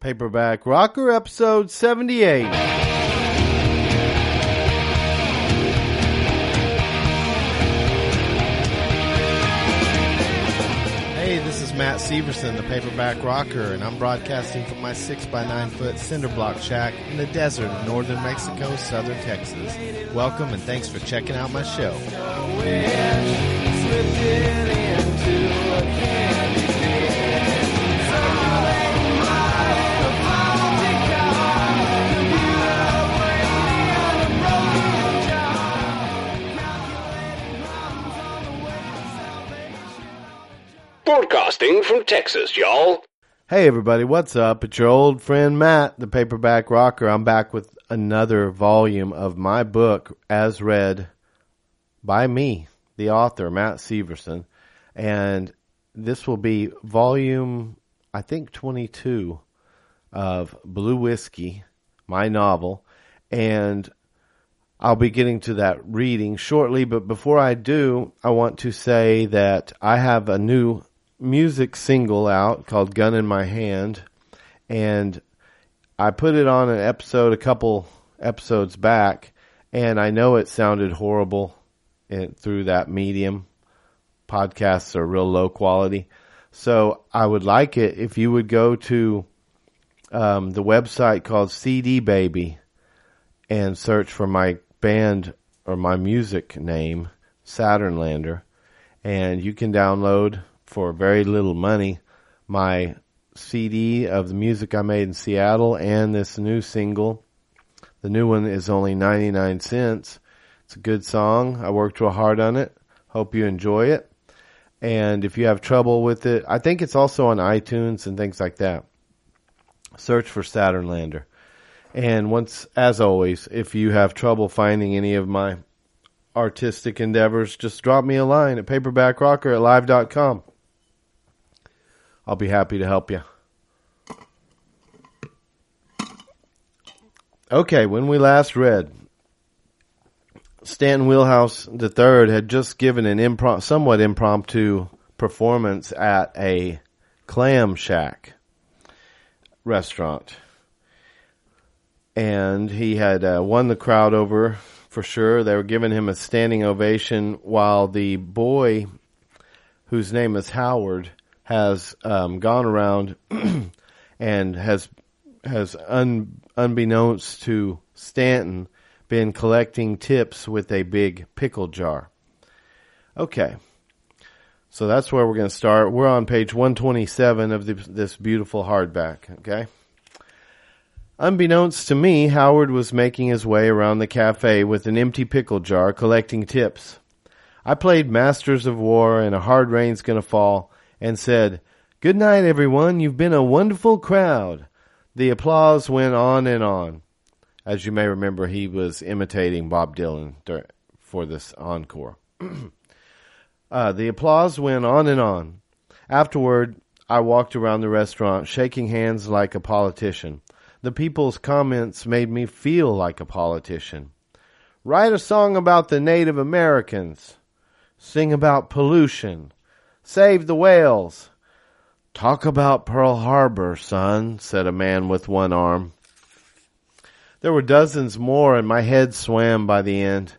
Paperback Rocker, episode 78. Hey, this is Matt Severson, the Paperback Rocker, and I'm broadcasting from my 6x9-foot cinder block shack in the desert of northern Mexico, southern Texas. Welcome and thanks for checking out my show. Broadcasting from Texas, y'all. Hey everybody, what's up? It's your old friend Matt, the Paperback Rocker. I'm back with another volume of my book as read by me, the author, Matt Severson. And this will be volume, I think, 22 of Blue Whiskey, my novel. And I'll be getting to that reading shortly. But before I do, I want to say that I have a new music single out called Gun in My Hand, and I put it on an episode a couple episodes back, and I know it sounded horrible through that medium. Podcasts are real low quality, so I would like it if you would go to the website called CDBaby and search for my band or my music name, Saturn Lander, and you can download for very little money my CD of the music I made in Seattle and this new single. The new one is only 99 cents. It's a good song. I worked real hard on it. Hope you enjoy it. And if you have trouble with it, I think it's also on iTunes and things like that. Search for Saturn Lander. And once, as always, if you have trouble finding any of my artistic endeavors, just drop me a line at paperbackrocker@live.com. I'll be happy to help you. Okay, when we last read, Stanton Wheelhouse III had just given an somewhat impromptu performance at a clam shack restaurant. And he had won the crowd over for sure. They were giving him a standing ovation while the boy, whose name is Howard, has gone around and has unbeknownst to Stanton, been collecting tips with a big pickle jar. Okay, so that's where we're going to start. We're on page 127 of this beautiful hardback, okay? Unbeknownst to me, Howard was making his way around the cafe with an empty pickle jar collecting tips. I played Masters of War and A Hard Rain's Gonna Fall and said, "Good night, everyone. You've been a wonderful crowd." The applause went on and on. As you may remember, he was imitating Bob Dylan for this encore. The applause went on and on. Afterward, I walked around the restaurant, shaking hands like a politician. The people's comments made me feel like a politician. Write a song about the Native Americans. Sing about pollution. Save the whales. Talk about Pearl Harbor, son, said a man with one arm. There were dozens more, and my head swam by the end.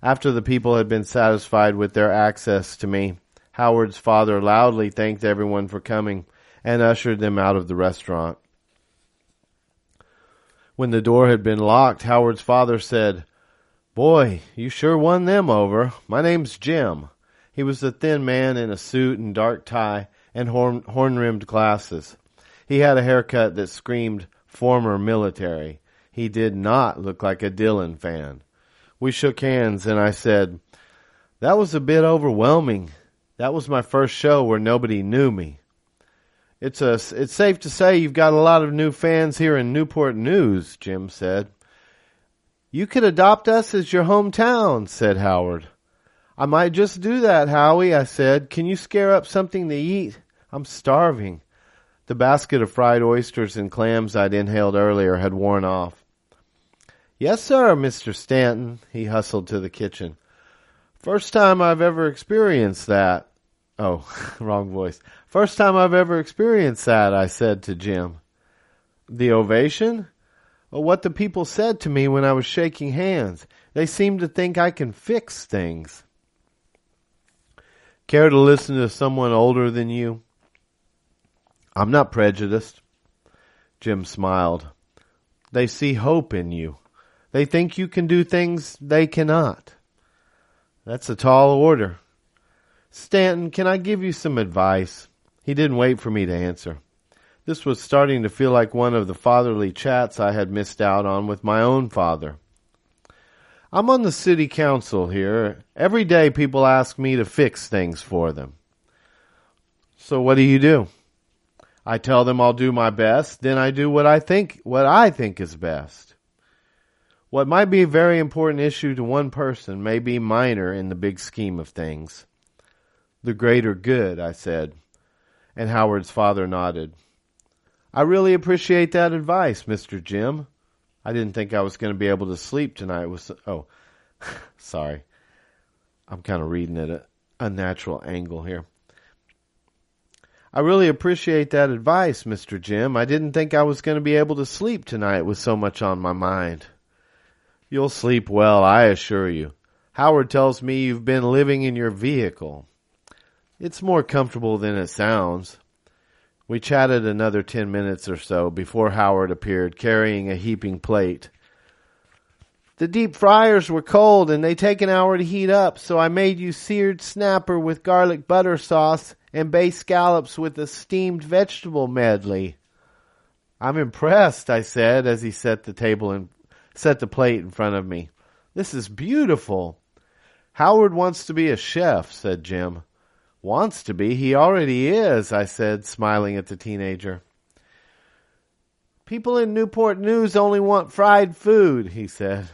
After the people had been satisfied with their access to me, Howard's father loudly thanked everyone for coming and ushered them out of the restaurant. When the door had been locked, Howard's father said, "Boy, you sure won them over. My name's Jim." He was a thin man in a suit and dark tie and horn-rimmed glasses. He had a haircut that screamed former military. He did not look like a Dylan fan. We shook hands, and I said, "That was a bit overwhelming. That was my first show where nobody knew me." It's safe to say you've got a lot of new fans here in Newport News," Jim said. "You could adopt us as your hometown," said Howard. "I might just do that, Howie," I said. "Can you scare up something to eat? I'm starving." The basket of fried oysters and clams I'd inhaled earlier had worn off. "Yes, sir, Mr. Stanton," he hustled to the kitchen. "First time I've ever experienced that." Oh, wrong voice. "First time I've ever experienced that," I said to Jim. The ovation? Well, what the people said to me when I was shaking hands. They seem to think I can fix things. Care to listen to someone older than you? I'm not prejudiced. Jim smiled. They see hope in you. They think you can do things they cannot. That's a tall order. Stanton, can I give you some advice? He didn't wait for me to answer. This was starting to feel like one of the fatherly chats I had missed out on with my own father. I'm on the city council here. Every day people ask me to fix things for them. So what do? I tell them I'll do my best, then I do what I think is best. What might be a very important issue to one person may be minor in the big scheme of things. The greater good, I said, and Howard's father nodded. I really appreciate that advice, Mr. Jim. I didn't think I was going to be able to sleep tonight. Sorry. I'm kind of reading at an unnatural angle here. I really appreciate that advice, Mr. Jim. I didn't think I was going to be able to sleep tonight with so much on my mind. You'll sleep well, I assure you. Howard tells me you've been living in your vehicle. It's more comfortable than it sounds. We chatted another 10 minutes or so before Howard appeared, carrying a heaping plate. The deep fryers were cold and they take an hour to heat up, so I made you seared snapper with garlic butter sauce and bay scallops with a steamed vegetable medley. I'm impressed, I said as he set the plate in front of me. This is beautiful. Howard wants to be a chef, said Jim. Wants to be? He already is, I said, smiling at the teenager. People in Newport News only want fried food, he said.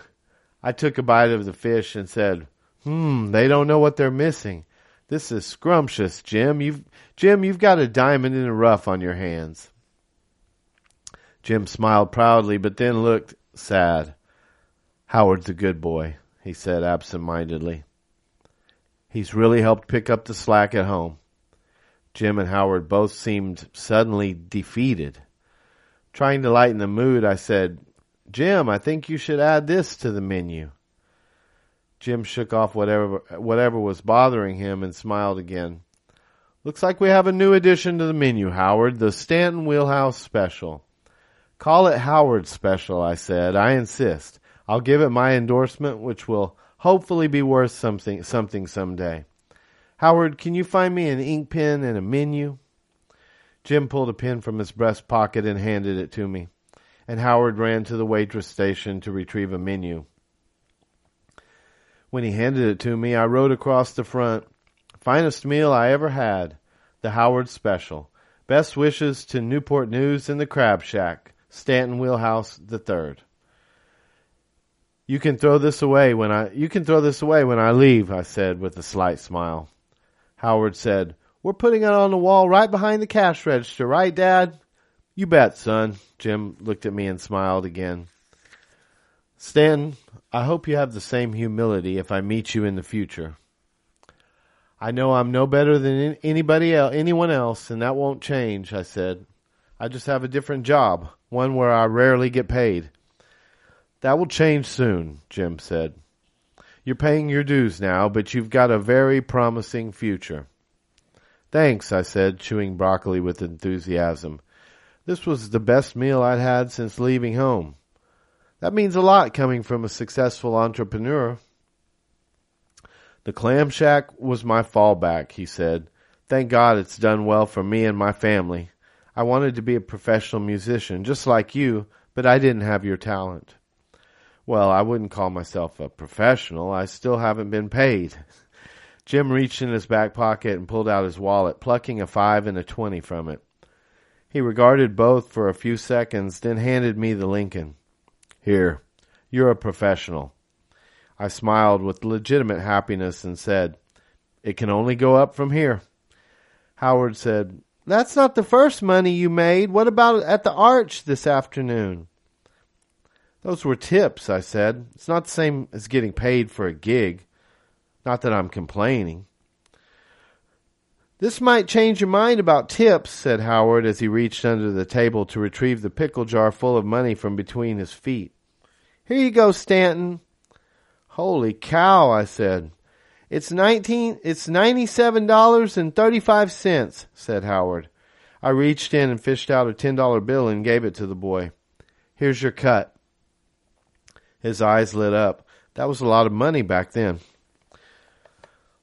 I took a bite of the fish and said, they don't know what they're missing. This is scrumptious, Jim. You've got a diamond in the rough on your hands. Jim smiled proudly, but then looked sad. Howard's a good boy, he said absent-mindedly. He's really helped pick up the slack at home. Jim and Howard both seemed suddenly defeated. Trying to lighten the mood, I said, Jim, I think you should add this to the menu. Jim shook off whatever was bothering him and smiled again. Looks like we have a new addition to the menu, Howard, the Stanton Wheelhouse Special. Call it Howard Special, I said. I insist. I'll give it my endorsement, which will hopefully be worth something someday. Howard, can you find me an ink pen and a menu? Jim pulled a pen from his breast pocket and handed it to me, and Howard ran to the waitress station to retrieve a menu. When he handed it to me, I wrote across the front, finest meal I ever had, the Howard Special. Best wishes to Newport News and the Crab Shack, Stanton Wheelhouse III. You can throw this away when I leave, I said with a slight smile. Howard said, We're putting it on the wall right behind the cash register, right, Dad? You bet, son. Jim looked at me and smiled again. Stanton, I hope you have the same humility if I meet you in the future. I know I'm no better than anyone else, and that won't change, I said. I just have a different job, one where I rarely get paid. That will change soon, Jim said. You're paying your dues now, but you've got a very promising future. Thanks, I said, chewing broccoli with enthusiasm. This was the best meal I'd had since leaving home. That means a lot coming from a successful entrepreneur. The clam shack was my fallback, he said. Thank God it's done well for me and my family. I wanted to be a professional musician, just like you, but I didn't have your talent. Well, I wouldn't call myself a professional. I still haven't been paid. Jim reached in his back pocket and pulled out his wallet, plucking a 5 and a 20 from it. He regarded both for a few seconds, then handed me the Lincoln. Here, you're a professional. I smiled with legitimate happiness and said, It can only go up from here. Howard said, That's not the first money you made. What about at the Arch this afternoon? Those were tips, I said. It's not the same as getting paid for a gig. Not that I'm complaining. "This might change your mind about tips," said Howard as he reached under the table to retrieve the pickle jar full of money from between his feet. "Here you go, Stanton." "Holy cow," I said. It's $97.35, said Howard. I reached in and fished out a $10 bill and gave it to the boy. "Here's your cut." His eyes lit up. That was a lot of money back then.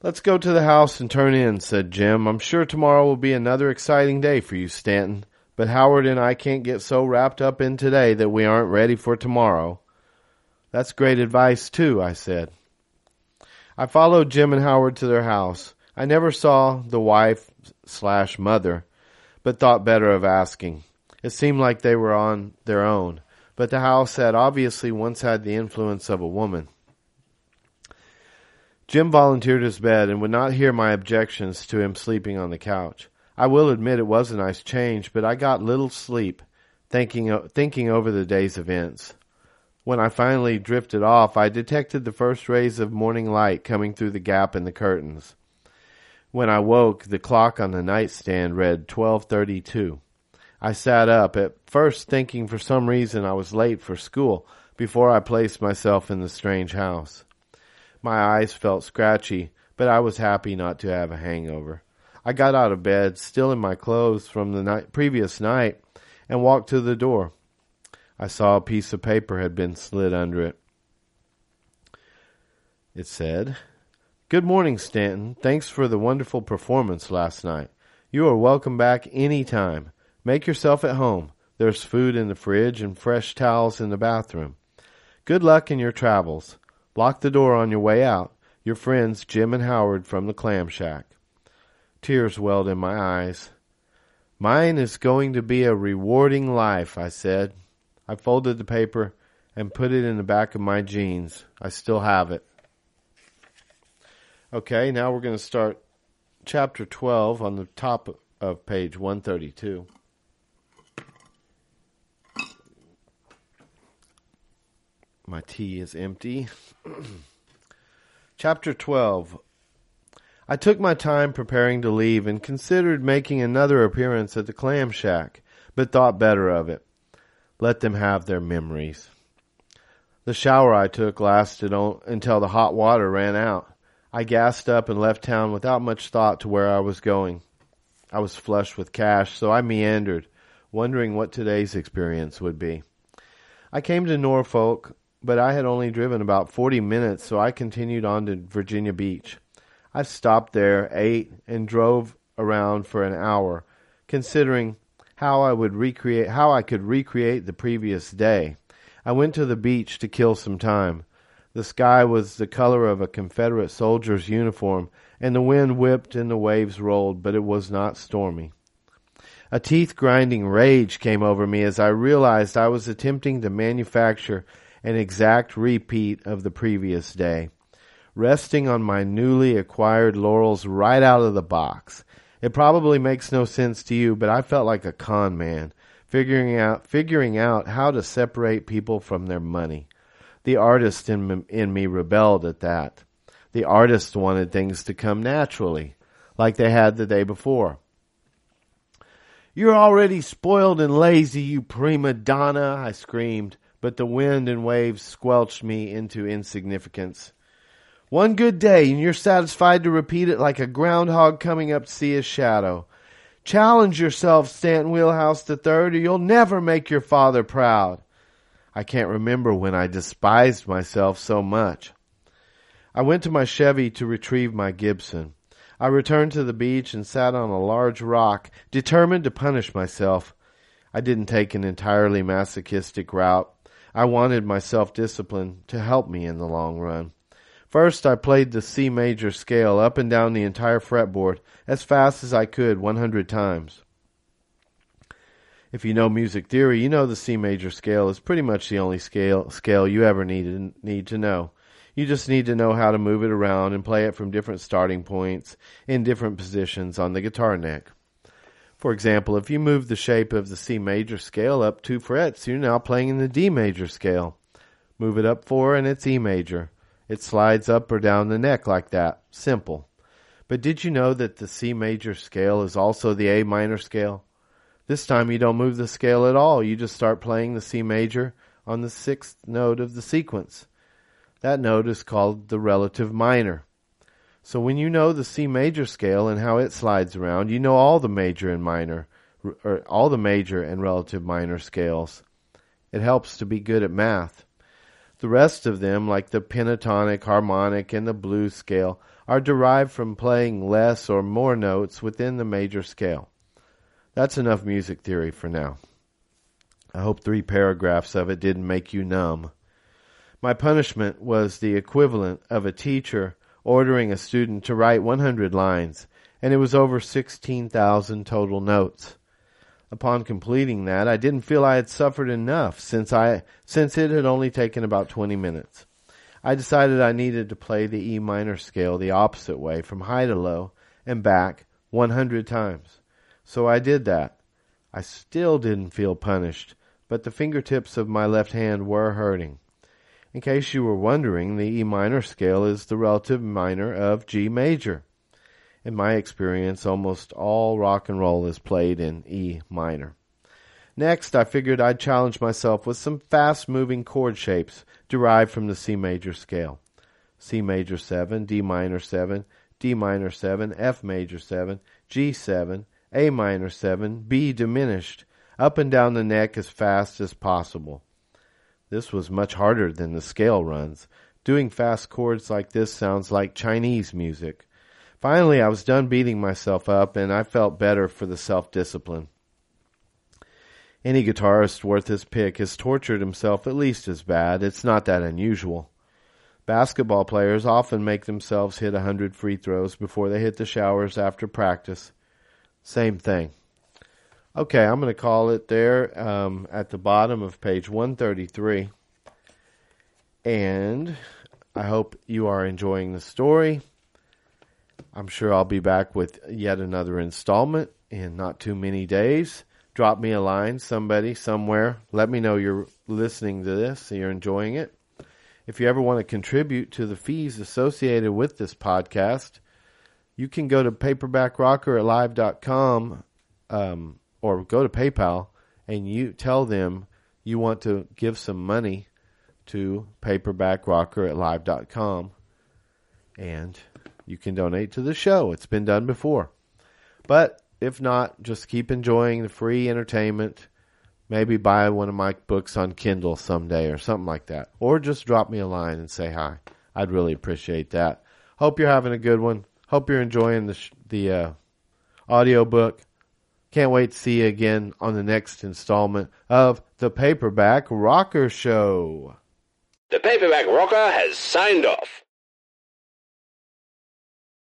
"Let's go to the house and turn in," said Jim. "I'm sure tomorrow will be another exciting day for you, Stanton. But Howard and I can't get so wrapped up in today that we aren't ready for tomorrow." "That's great advice, too," I said. I followed Jim and Howard to their house. I never saw the wife/mother, but thought better of asking. It seemed like they were on their own, but the house had obviously once had the influence of a woman. Jim volunteered his bed and would not hear my objections to him sleeping on the couch. I will admit it was a nice change, but I got little sleep, thinking over the day's events. When I finally drifted off, I detected the first rays of morning light coming through the gap in the curtains. When I woke, the clock on the nightstand read 12:32. I sat up, at first thinking for some reason I was late for school, before I placed myself in the strange house. My eyes felt scratchy, but I was happy not to have a hangover. I got out of bed, still in my clothes from the previous night, and walked to the door. I saw a piece of paper had been slid under it. It said, "Good morning, Stanton. Thanks for the wonderful performance last night. You are welcome back any time. Make yourself at home. There's food in the fridge and fresh towels in the bathroom. Good luck in your travels. Lock the door on your way out. Your friends Jim and Howard from the Clam Shack." Tears welled in my eyes. "Mine is going to be a rewarding life," I said. I folded the paper and put it in the back of my jeans. I still have it. Okay, now we're going to start chapter 12 on the top of page 132. My tea is empty. Chapter 12. I took my time preparing to leave and considered making another appearance at the Clam Shack, but thought better of it. Let them have their memories. The shower I took lasted until the hot water ran out. I gassed up and left town without much thought to where I was going. I was flush with cash, so I meandered, wondering what today's experience would be. I came to Norfolk, but I had only driven about 40 minutes, so I continued on to Virginia Beach. I stopped there, ate, and drove around for an hour, considering how I could recreate the previous day. I went to the beach to kill some time. The sky was the color of a Confederate soldier's uniform, and the wind whipped and the waves rolled, but it was not stormy. A teeth-grinding rage came over me as I realized I was attempting to manufacture an exact repeat of the previous day, resting on my newly acquired laurels right out of the box. It probably makes no sense to you, but I felt like a con man, figuring out how to separate people from their money. The artist in me rebelled at that. The artist wanted things to come naturally, like they had the day before. "You're already spoiled and lazy, you prima donna," I screamed, but the wind and waves squelched me into insignificance. "One good day, and you're satisfied to repeat it like a groundhog coming up to see his shadow. Challenge yourself, Stanton Wheelhouse III, or you'll never make your father proud." I can't remember when I despised myself so much. I went to my Chevy to retrieve my Gibson. I returned to the beach and sat on a large rock, determined to punish myself. I didn't take an entirely masochistic route. I wanted my self-discipline to help me in the long run. First, I played the C major scale up and down the entire fretboard as fast as I could 100 times. If you know music theory, you know the C major scale is pretty much the only scale you ever need to know. You just need to know how to move it around and play it from different starting points in different positions on the guitar neck. For example, if you move the shape of the C major scale up 2 frets, you're now playing in the D major scale. Move it up 4 and it's E major. It slides up or down the neck like that. Simple. But did you know that the C major scale is also the A minor scale? This time you don't move the scale at all. You just start playing the C major on the 6th note of the sequence. That note is called the relative minor. So when you know the C major scale and how it slides around, you know all the major and minor, or all the major and relative minor scales. It helps to be good at math. The rest of them, like the pentatonic, harmonic, and the blues scale, are derived from playing less or more notes within the major scale. That's enough music theory for now. I hope 3 paragraphs of it didn't make you numb. My punishment was the equivalent of a teacher ordering a student to write 100 lines, and it was over 16,000 total notes. Upon completing that, I didn't feel I had suffered enough since it had only taken about 20 minutes. I decided I needed to play the E minor scale the opposite way, from high to low and back 100 times. So I did that. I still didn't feel punished, but the fingertips of my left hand were hurting. In case you were wondering, the E minor scale is the relative minor of G major. In my experience, almost all rock and roll is played in E minor. Next, I figured I'd challenge myself with some fast-moving chord shapes derived from the C major scale. C major 7, D minor 7, D minor 7, F major 7, G 7, A minor 7, B diminished, up and down the neck as fast as possible. This was much harder than the scale runs. Doing fast chords like this sounds like Chinese music. Finally, I was done beating myself up, and I felt better for the self-discipline. Any guitarist worth his pick has tortured himself at least as bad. It's not that unusual. Basketball players often make themselves hit 100 free throws before they hit the showers after practice. Same thing. Okay, I'm going to call it there at the bottom of page 133. And I hope you are enjoying the story. I'm sure I'll be back with yet another installment in not too many days. Drop me a line, somebody, somewhere. Let me know you're listening to this and you're enjoying it. If you ever want to contribute to the fees associated with this podcast, you can go to paperbackrocker@live.com or go to PayPal and you tell them you want to give some money to paperbackrocker@live.com, and you can donate to the show. It's been done before. But if not, just keep enjoying the free entertainment. Maybe buy one of my books on Kindle someday or something like that. Or just drop me a line and say hi. I'd really appreciate that. Hope you're having a good one. Hope you're enjoying the audio book. Can't wait to see you again on the next installment of The Paperback Rocker Show. The Paperback Rocker has signed off.